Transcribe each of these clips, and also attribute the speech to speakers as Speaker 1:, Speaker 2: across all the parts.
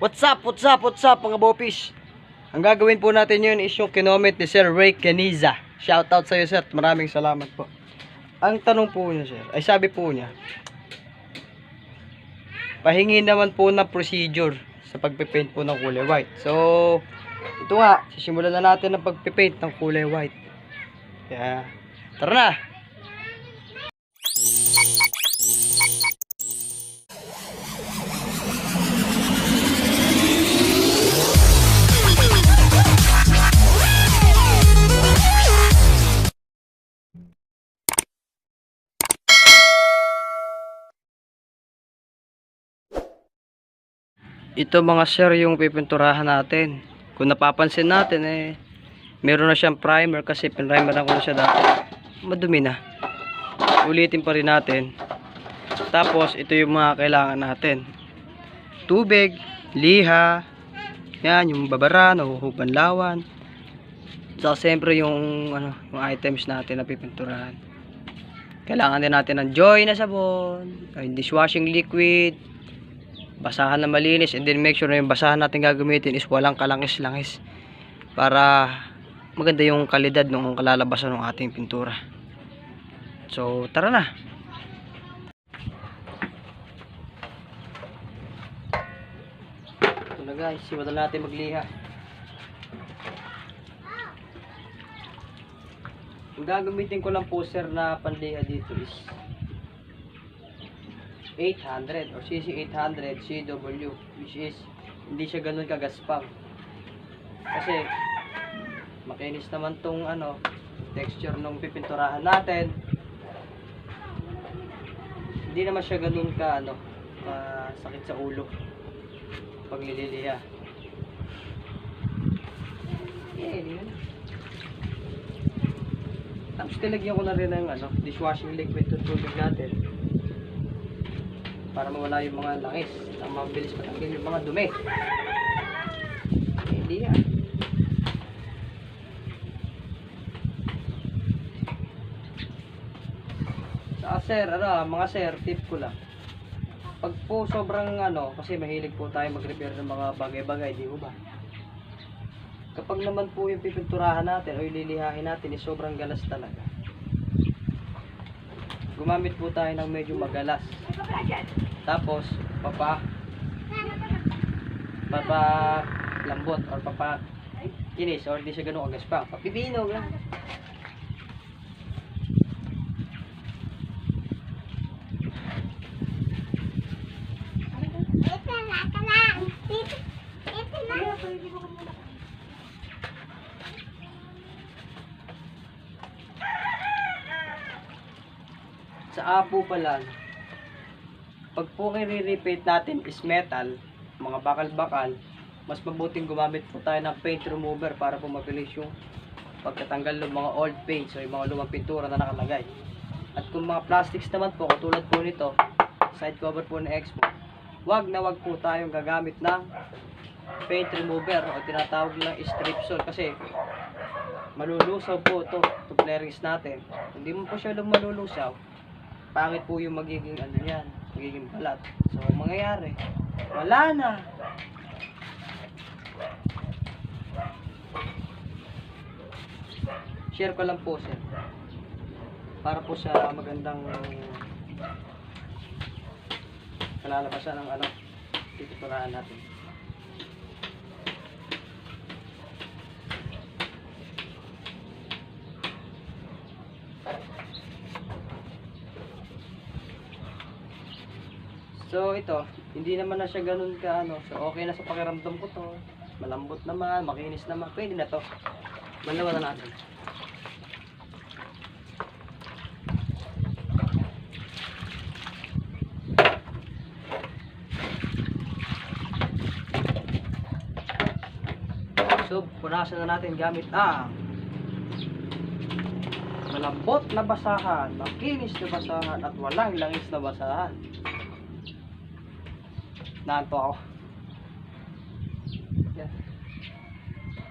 Speaker 1: What's up mga bopis? Ang gagawin po natin yun is yung kinoment ni Sir Ray Caniza. Shoutout sa iyo sir, maraming salamat po. Ang tanong po niya sir, ay sabi po niya, pahingi naman po ng procedure sa pagpipaint po ng kulay white. So, ito nga, sisimulan na natin ang pagpipaint ng kulay white. Kaya, tara na! Ito mga sir yung pipinturahan natin. Kung napapansin natin meron na siyang primer kasi pinrimeran ko na siya dati. Madumi na. Ulitin pa rin natin. Tapos ito yung mga kailangan natin. Tubig, liha, yan yung babaran o banlawan. Saka siyempre yung yung items natin na pipinturahan. Kailangan din natin ng Joy na sabon, dishwashing liquid, basahan na malinis, and then make sure na yung basahan natin gagamitin is walang kalangis-langis para maganda yung kalidad ng kalalabasan ng ating pintura. So tara na. Ito na guys, simulan natin magliha. Ang gagamitin ko lang po sir na panliha dito is 800 or CC800 CW, which is hindi siya ganun kagaspang kasi makinis naman tong texture nung pipinturahan natin. Hindi naman siya ganun ka sakit sa ulo pag nililiha. Tapos tilagyan ko na rin ng dishwashing liquid to tubig natin para mawala yung mga langis na mabilis matanggal yung mga dumi. Hindi yan. Saka sir, mga sir, tip ko lang. Pag po sobrang kasi mahilig po tayo mag-repair ng mga bagay-bagay, di ba? Kapag naman po yung pipinturahan natin o ililihain natin is sobrang galas talaga. Gumamit po tayo ng medyo magalas. Tapos lambot or kinis or di siya ganun agaspang. Papibinog lang. Sa apo pa lang, pag po i-repaint natin is metal, mga bakal-bakal, mas mabuting gumamit po tayo ng paint remover para po mabilis yung pagkatanggal ng mga old paints o yung mga lumang pintura na nakalagay. At kung mga plastics naman po, katulad po nito, side cover po ng Expo, wag po tayong gagamit ng paint remover o tinatawag ng strip-sol kasi malulusaw po ito flarings natin. Hindi mo po siya malulusaw, pangit po yung magiging magiging balat. So mangyayari, wala na. Share ko lang po sir para po sa magandang kalalabasan ng pipinturahan natin. So ito, hindi naman na siya ganun ka so okay na sa pakiramdam ko to. Malambot naman, makinis naman. Pwede na to. Banlawan na natin. So, punasan na natin gamit malambot na basahan, makinis na basahan, at walang langis na basahan. Naanto ako. Yan.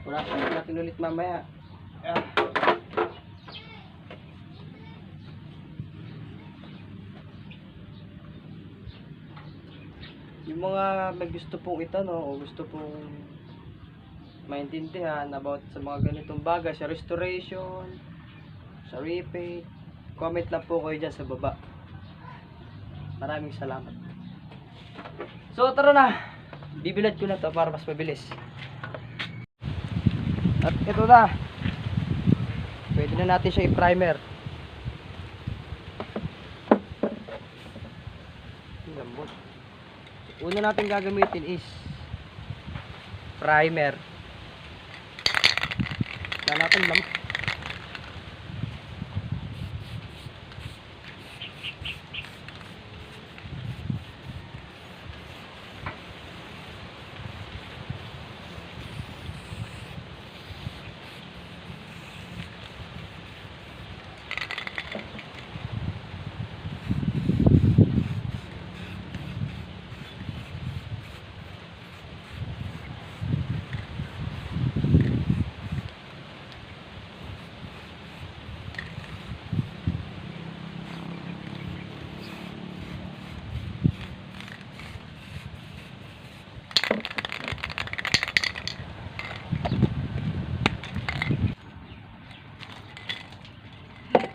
Speaker 1: Punasan natin ulit mamaya. Yung mga may gusto pong itanong o gusto pong maintindihan about sa mga ganitong bagay, sa restoration, sa repaint, comment lang po kayo dyan sa baba. Maraming salamat. So tara na, bibilad ko na to para mas mabilis. At ito na, pwede na natin siya i-primer. Lambot. Una natin gagamitin is primer. Na natin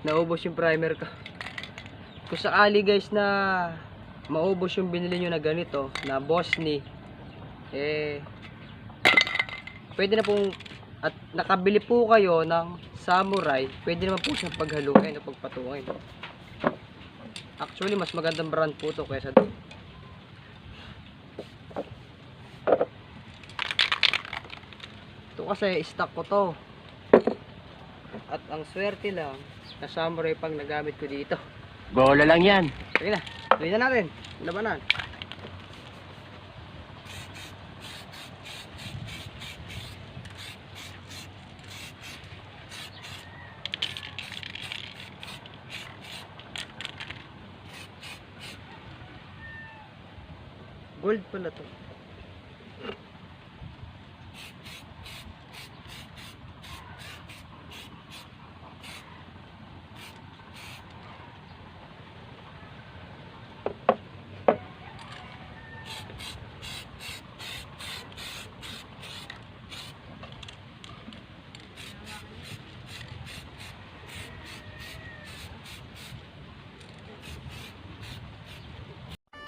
Speaker 1: naubos yung primer ko. Kung sakali guys na maubos yung binili nyo na ganito na Bossni, pwede na pong, at nakabili po kayo ng Samurai, pwede naman po siyang paghaluin o pagpatungin. Actually mas magandang brand po to kaysa doon. Ito kasi stock ko to, at ang swerte lang na Samurai pang nagamit ko dito.
Speaker 2: Bola lang yan.
Speaker 1: Sige na, tuloy na natin. Labanan. Gold pala to.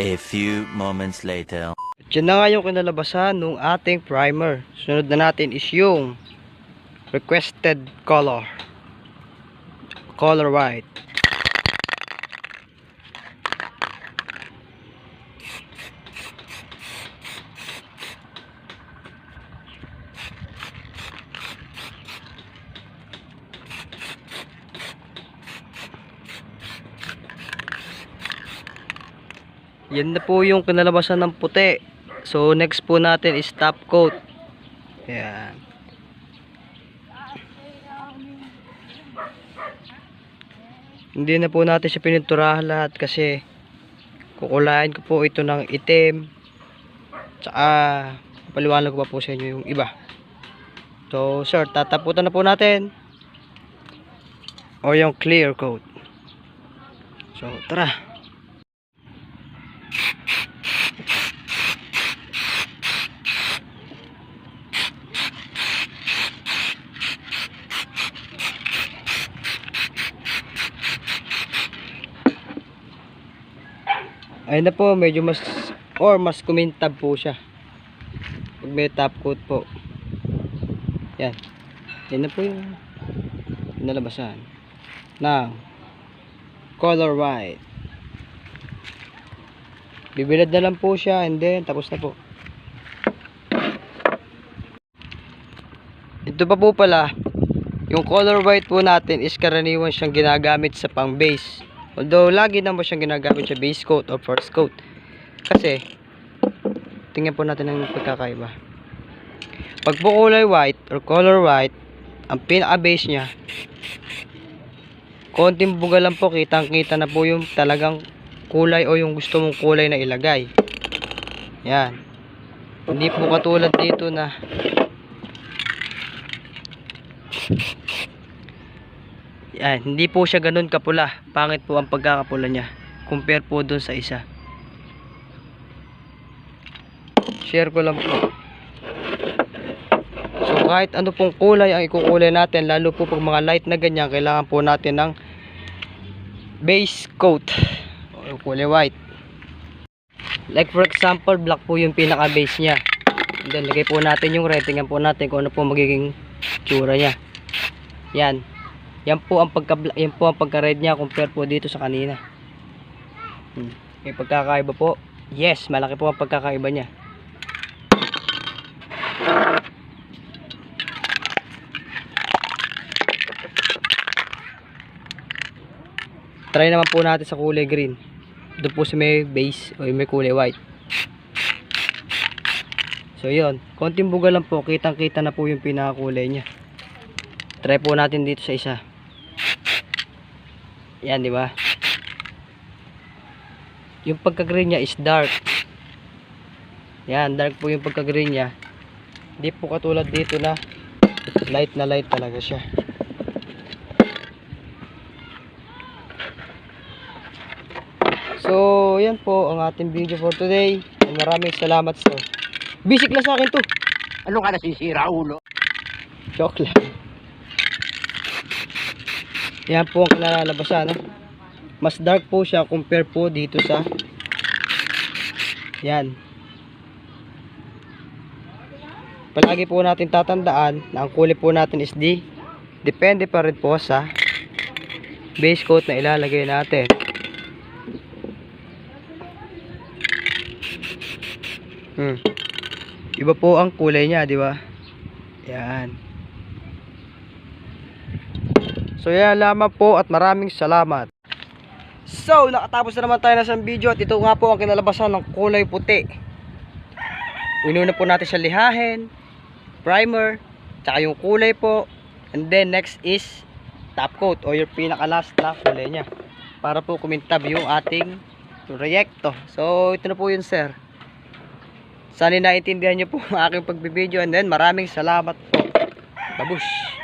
Speaker 2: A few moments later.
Speaker 1: Diyan na nga yung kinalabasan ng ating primer. Sunod na natin is yung requested color. Color white. Yan na po yung kinalabasan ng puti. So next po natin is top coat. Ayan. Hindi na po natin siya pininturahan lahat kasi kukulayan ko po ito ng itim. Tsaka paliwanag ko pa po sa inyo yung iba. So sir, tataputan na po natin. O yung clear coat. So tara. Ayun na po, medyo mas kumintab po siya pag may top coat po. Yan. Yan na po yung nalabasan ng color white. Bibilad na lang po siya and then tapos na po. Ito pa po pala, yung color white po natin is karaniwan siyang ginagamit sa pang base. Although lagi naman siyang ginagamit sa base coat or first coat. Kasi tingnan po natin ang pagkakaiba. Pag po kulay white or color white, ang pinaka base niya, konting buga lang po, kitang kita na po yung talagang kulay o yung gusto mong kulay na ilagay. Yan. Hindi po katulad dito na yan, hindi po siya ganun kapula. Pangit po ang pagkakapula niya compare po dun sa isa. share ko lang po. So kahit ano pong kulay ang ikukulay natin, lalo po pag mga light na ganyan, kailangan po natin ng base coat o kulay white. Like for example, black po yung pinaka base nya. And then lagay po natin yung red, tingnan po natin kung ano po magiging tsura nya. Yan. Yan po ang pagka-red niya compare po dito sa kanina. May pagkakaiba po. Yes, malaki po ang pagkakaiba niya. Try naman po natin sa kulay green. Doon po sa may base o may kulay white. So yun, konting buga lang po, kitang-kita na po yung pinakakulay niya. Try po natin dito sa isa. Yan, di ba? Yung pagka-green niya is dark. Yan, dark po yung pagka-green niya. Hindi po katulad dito na light na light talaga siya. So, yan po ang ating video for today. And maraming salamat sir. Basic lang sa akin to.
Speaker 2: Ano ka nasisira, ulo?
Speaker 1: Joke lang. Yan po ang kinalalabasan, no? Mas dark po siya compare po dito sa yan. Palagi po natin tatandaan na ang kulay po natin is depende pa rin po sa base coat na ilalagay natin. Iba po ang kulay niya, di ba? Yan. So yan lamang po at maraming salamat. So nakatapos na naman tayo na sa video at ito nga po ang kinalabasan ng kulay puti. Ununa po natin siya lihahin, primer, tsaka yung kulay po, and then next is top coat o yung pinaka last na kulay niya para po kumintab yung ating proyekto. So ito na po yun sir. Sana naintindihan nyo po ang aking pagbibideo, and then maraming salamat po. Babush!